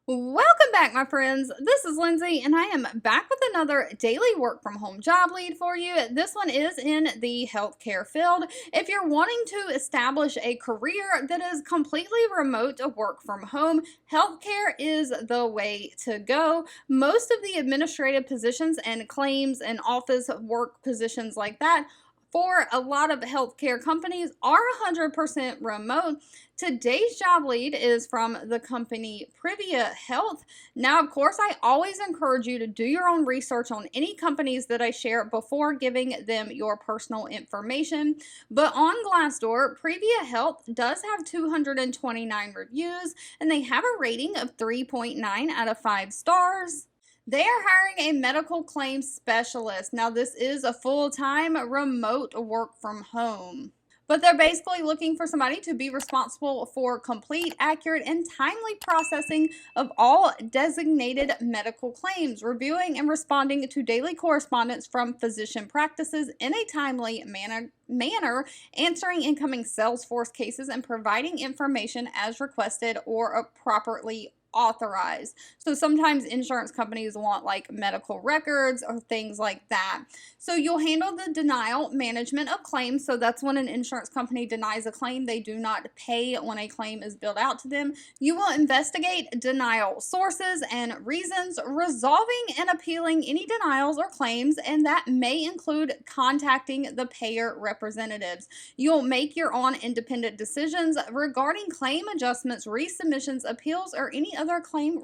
Welcome back, my friends. This is Lindsay, and I am back with another daily work from home job lead for you. This one is in the healthcare field. If you're wanting to establish a career that is completely remote work from home, healthcare is the way to go. Most of the administrative positions and claims and office work positions like that for a lot of healthcare companies are 100% remote. Today's job lead is from the company Privia Health. Now, of course, I always encourage you to do your own research on any companies that I share before giving them your personal information. But on Glassdoor, Privia Health does have 229 reviews, and they have a rating of 3.9 out of 5 stars. They are hiring a medical claims specialist. Now, this is a full-time remote work from home. But they're basically looking for somebody to be responsible for complete, accurate, and timely processing of all designated medical claims, reviewing and responding to daily correspondence from physician practices in a timely manner, answering incoming Salesforce cases, and providing information as requested or properly authorized. So sometimes insurance companies want like medical records or things like that. So you'll handle the denial management of claims. So that's when an insurance company denies a claim, they do not pay when a claim is billed out to them. You will investigate denial sources and reasons, resolving and appealing any denials or claims, and that may include contacting the payer representatives. You'll make your own independent decisions regarding claim adjustments, resubmissions, appeals, or any other claim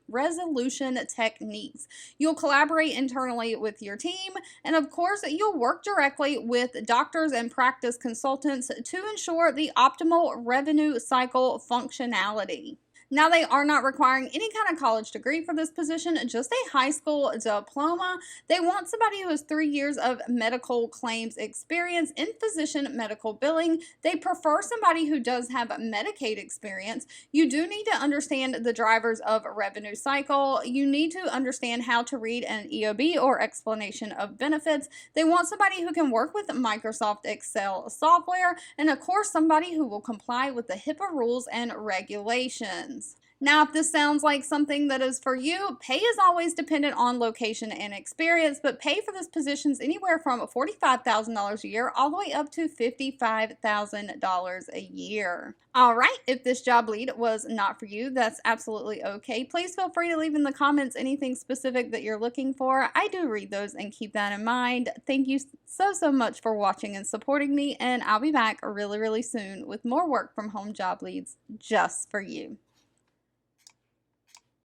resolution techniques. You'll collaborate internally with your team, and of course, you'll work directly with doctors and practice consultants to ensure the optimal revenue cycle functionality. Now, they are not requiring any kind of college degree for this position, just a high school diploma. They want somebody who has 3 years of medical claims experience in physician medical billing. They prefer somebody who does have Medicaid experience. You do need to understand the drivers of revenue cycle. You need to understand how to read an EOB or explanation of benefits. They want somebody who can work with Microsoft Excel software, and of course, somebody who will comply with the HIPAA rules and regulations. Now, if this sounds like something that is for you, pay is always dependent on location and experience, but pay for this position is anywhere from $45,000 a year all the way up to $55,000 a year. All right, if this job lead was not for you, that's absolutely okay. Please feel free to leave in the comments anything specific that you're looking for. I do read those and keep that in mind. Thank you so much for watching and supporting me, and I'll be back really soon with more work from home job leads just for you.